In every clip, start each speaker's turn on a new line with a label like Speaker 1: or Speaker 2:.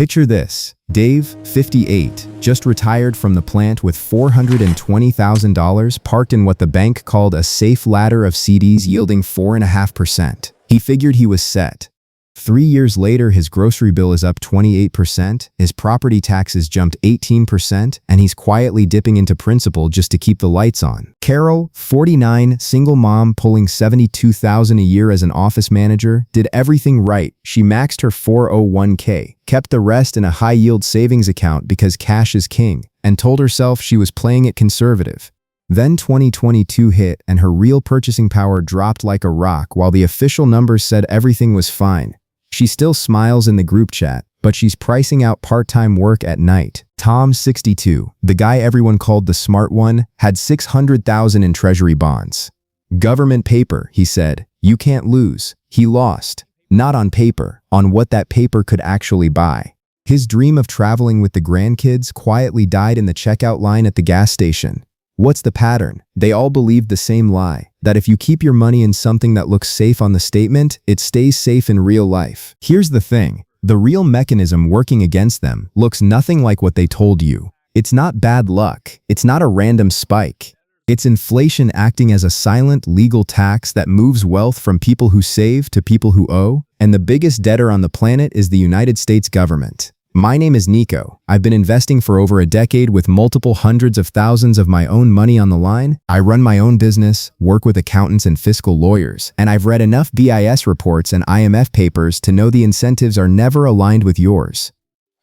Speaker 1: Picture this. Dave, 58, just retired from the plant with $420,000 parked in what the bank called a safe ladder of CDs yielding 4.5%. He figured he was set. 3 years later, his grocery bill is up 28%, his property taxes jumped 18%, and he's quietly dipping into principal just to keep the lights on. Carol, 49, single mom pulling $72,000 a year as an office manager, did everything right. She maxed her 401k, kept the rest in a high-yield savings account because cash is king, and told herself she was playing it conservative. Then 2022 hit and her real purchasing power dropped like a rock while the official numbers said everything was fine. She still smiles in the group chat, but she's pricing out part-time work at night. Tom, 62, the guy everyone called the smart one, had $600,000 in treasury bonds. Government paper, he said. You can't lose. He lost. Not on paper, on what that paper could actually buy. His dream of traveling with the grandkids quietly died in the checkout line at the gas station. What's the pattern? They all believed the same lie, that if you keep your money in something that looks safe on the statement, it stays safe in real life. Here's the thing. The real mechanism working against them looks nothing like what they told you. It's not bad luck. It's not a random spike. It's inflation acting as a silent legal tax that moves wealth from people who save to people who owe, and the biggest debtor on the planet is the United States government. My name is Nico. I've been investing for over a decade with multiple hundreds of thousands of my own money on the line. I run my own business, work with accountants and fiscal lawyers, and I've read enough BIS reports and IMF papers to know the incentives are never aligned with yours.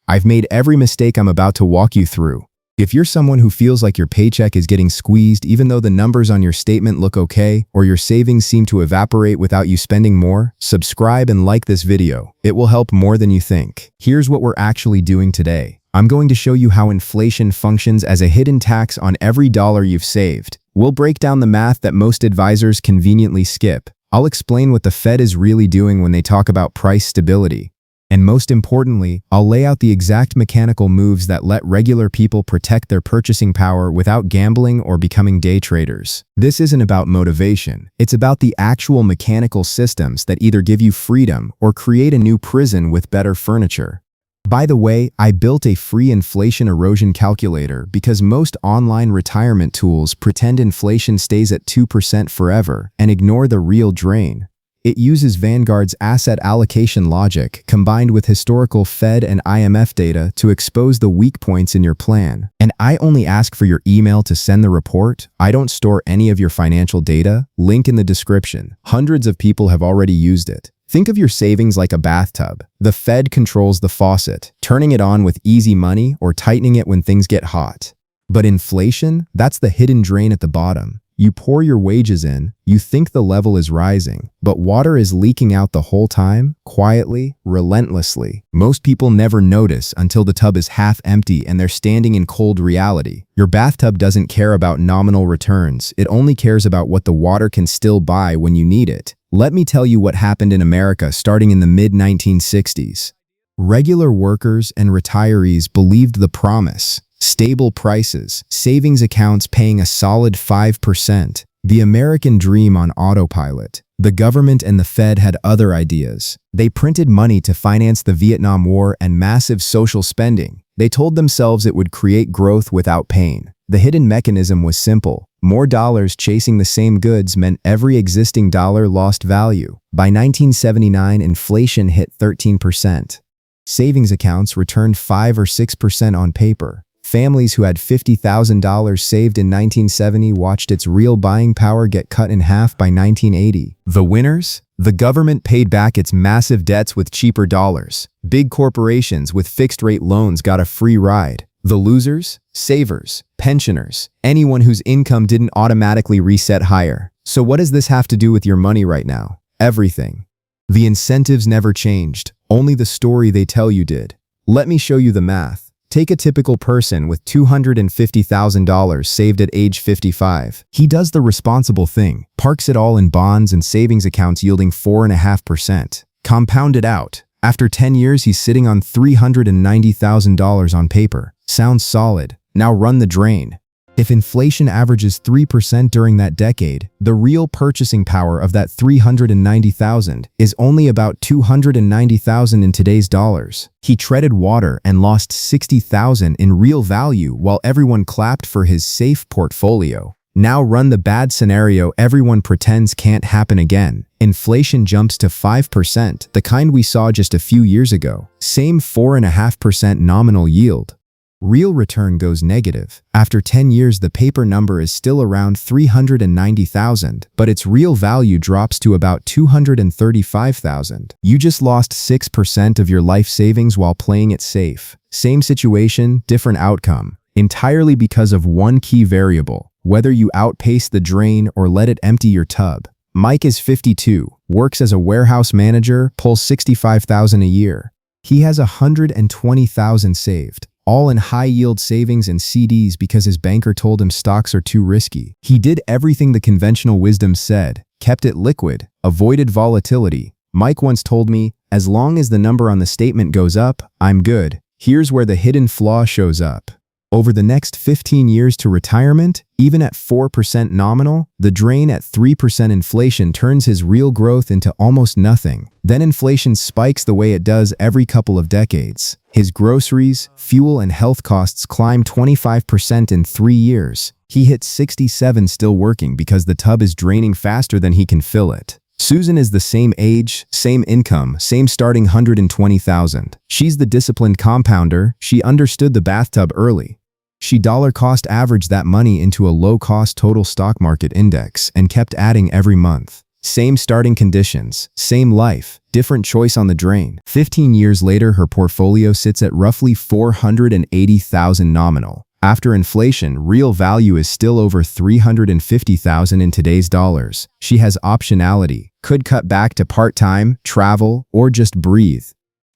Speaker 1: I've made every mistake I'm about to walk you through. If you're someone who feels like your paycheck is getting squeezed even though the numbers on your statement look okay, or your savings seem to evaporate without you spending more, subscribe and like this video. It will help more than you think. Here's what we're actually doing today. I'm going to show you how inflation functions as a hidden tax on every dollar you've saved. We'll break down the math that most advisors conveniently skip. I'll explain what the Fed is really doing when they talk about price stability. And most importantly, I'll lay out the exact mechanical moves that let regular people protect their purchasing power without gambling or becoming day traders. This isn't about motivation. It's about the actual mechanical systems that either give you freedom or create a new prison with better furniture. By the way, I built a free inflation erosion calculator because most online retirement tools pretend inflation stays at 2% forever and ignore the real drain. It uses Vanguard's asset allocation logic combined with historical Fed and IMF data to expose the weak points in your plan. And I only ask for your email to send the report. I don't store any of your financial data. Link in the description. Hundreds of people have already used it. Think of your savings like a bathtub. The Fed controls the faucet, turning it on with easy money or tightening it when things get hot. But inflation, that's the hidden drain at the bottom. You pour your wages in, you think the level is rising, but water is leaking out the whole time, quietly, relentlessly. Most people never notice until the tub is half empty and they're standing in cold reality. Your bathtub doesn't care about nominal returns. It only cares about what the water can still buy when you need it. Let me tell you what happened in America starting in the mid-1960s. Regular workers and retirees believed the promise. Stable prices, savings accounts paying a solid 5%, the American dream on autopilot. The government and the Fed had other ideas. They printed money to finance the Vietnam War and massive social spending. They told themselves it would create growth without pain. The hidden mechanism was simple. More dollars chasing the same goods meant every existing dollar lost value. By 1979, inflation hit 13%. Savings accounts returned 5 or 6% on paper. Families who had $50,000 saved in 1970 watched its real buying power get cut in half by 1980. The winners? The government paid back its massive debts with cheaper dollars. Big corporations with fixed-rate loans got a free ride. The losers? Savers, pensioners, anyone whose income didn't automatically reset higher. So what does this have to do with your money right now? Everything. The incentives never changed. Only the story they tell you did. Let me show you the math. Take a typical person with $250,000 saved at age 55. He does the responsible thing, parks it all in bonds and savings accounts yielding 4.5%. Compound it out. After 10 years, he's sitting on $390,000 on paper. Sounds solid. Now run the drain. If inflation averages 3% during that decade, the real purchasing power of that 390,000 is only about 290,000 in today's dollars. He treaded water and lost 60,000 in real value while everyone clapped for his safe portfolio. Now run the bad scenario everyone pretends can't happen again. Inflation jumps to 5%, the kind we saw just a few years ago. Same 4.5% nominal yield. Real return goes negative. After 10 years, the paper number is still around 390,000, but its real value drops to about 235,000. You just lost 6% of your life savings while playing it safe. Same situation, different outcome. Entirely because of one key variable, whether you outpace the drain or let it empty your tub. Mike is 52, works as a warehouse manager, pulls 65,000 a year. He has 120,000 saved, all in high-yield savings and CDs because his banker told him stocks are too risky. He did everything the conventional wisdom said, kept it liquid, avoided volatility. Mike once told me, as long as the number on the statement goes up, I'm good. Here's where the hidden flaw shows up. Over the next 15 years to retirement, even at 4% nominal, the drain at 3% inflation turns his real growth into almost nothing. Then inflation spikes the way it does every couple of decades. His groceries, fuel, and health costs climb 25% in 3 years. He hit 67 still working because the tub is draining faster than he can fill it. Susan is the same age, same income, same starting 120,000. She's the disciplined compounder. She understood the bathtub early. She dollar-cost averaged that money into a low-cost total stock market index and kept adding every month. Same starting conditions, same life, different choice on the drain. 15 years later, her portfolio sits at roughly 480,000 nominal. After inflation, real value is still over 350,000 in today's dollars. She has optionality, could cut back to part-time, travel, or just breathe.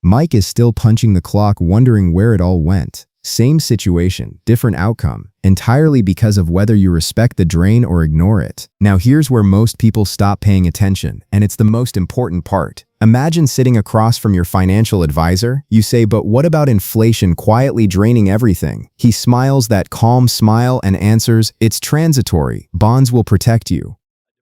Speaker 1: Mike is still punching the clock, wondering where it all went. Same situation, different outcome, entirely because of whether you respect the drain or ignore it. Now here's where most people stop paying attention, and it's the most important part. Imagine sitting across from your financial advisor. You say, but what about inflation quietly draining everything? He smiles that calm smile and answers, it's transitory. Bonds will protect you.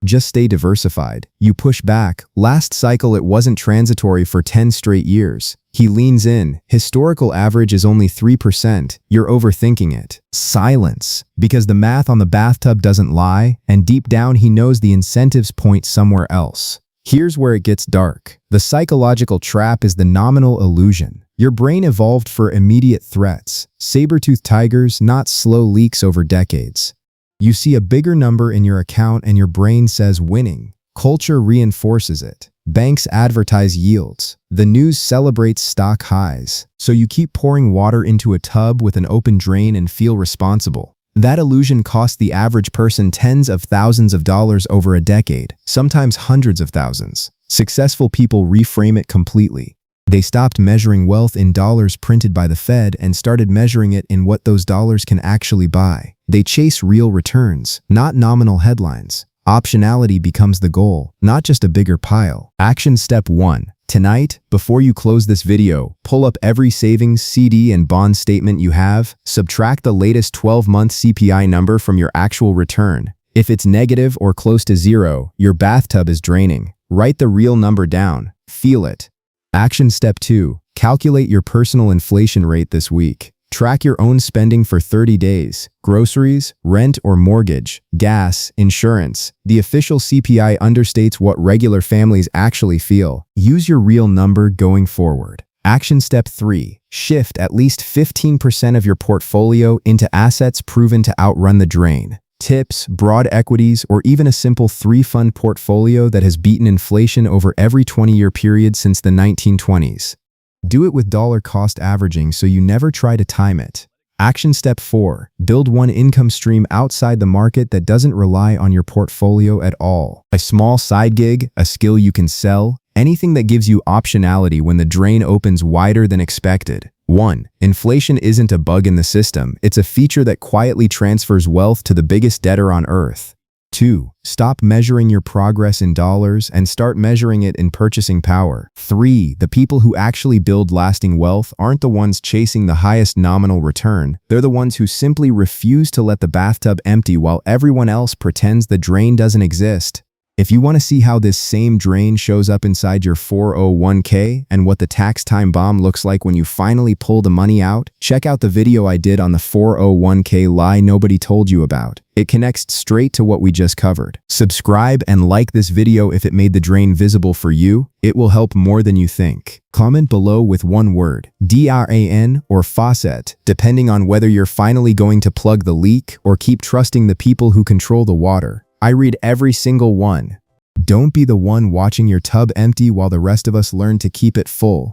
Speaker 1: Just stay diversified. You push back. Last cycle it wasn't transitory for 10 straight years. He leans in. Historical average is only 3%. You're overthinking it. Silence. Because the math on the bathtub doesn't lie, and deep down he knows the incentives point somewhere else. Here's where it gets dark. The psychological trap is the nominal illusion. Your brain evolved for immediate threats. Saber-toothed tigers, not slow leaks over decades. You see a bigger number in your account and your brain says winning. Culture reinforces it. Banks advertise yields. The news celebrates stock highs. So you keep pouring water into a tub with an open drain and feel responsible. That illusion cost the average person tens of thousands of dollars over a decade, sometimes hundreds of thousands. Successful people reframe it completely. They stopped measuring wealth in dollars printed by the Fed and started measuring it in what those dollars can actually buy. They chase real returns, not nominal headlines. Optionality becomes the goal, not just a bigger pile. Action step 1. Tonight, before you close this video, pull up every savings, CD, and bond statement you have. Subtract the latest 12-month CPI number from your actual return. If it's negative or close to zero, your bathtub is draining. Write the real number down. Feel it. Action step 2. Calculate your personal inflation rate this week. Track your own spending for 30 days. Groceries, rent or mortgage, gas, insurance. The official CPI understates what regular families actually feel. Use your real number going forward. Action step 3. Shift at least 15% of your portfolio into assets proven to outrun the drain. Tips, broad equities, or even a simple 3-fund portfolio that has beaten inflation over every 20-year period since the 1920s. Do it with dollar-cost averaging so you never try to time it. Action step 4. Build one income stream outside the market that doesn't rely on your portfolio at all. A small side gig, a skill you can sell, anything that gives you optionality when the drain opens wider than expected. 1. Inflation isn't a bug in the system. It's a feature that quietly transfers wealth to the biggest debtor on earth. 2. Stop measuring your progress in dollars and start measuring it in purchasing power. 3. The people who actually build lasting wealth aren't the ones chasing the highest nominal return. They're the ones who simply refuse to let the bathtub empty while everyone else pretends the drain doesn't exist. If you want to see how this same drain shows up inside your 401k and what the tax time bomb looks like when you finally pull the money out, check out the video I did on the 401k lie nobody told you about. It connects straight to what we just covered. Subscribe and like this video if it made the drain visible for you. It will help more than you think. Comment below with one word, DRAN or faucet, depending on whether you're finally going to plug the leak or keep trusting the people who control the water. I read every single one. Don't be the one watching your tub empty while the rest of us learn to keep it full.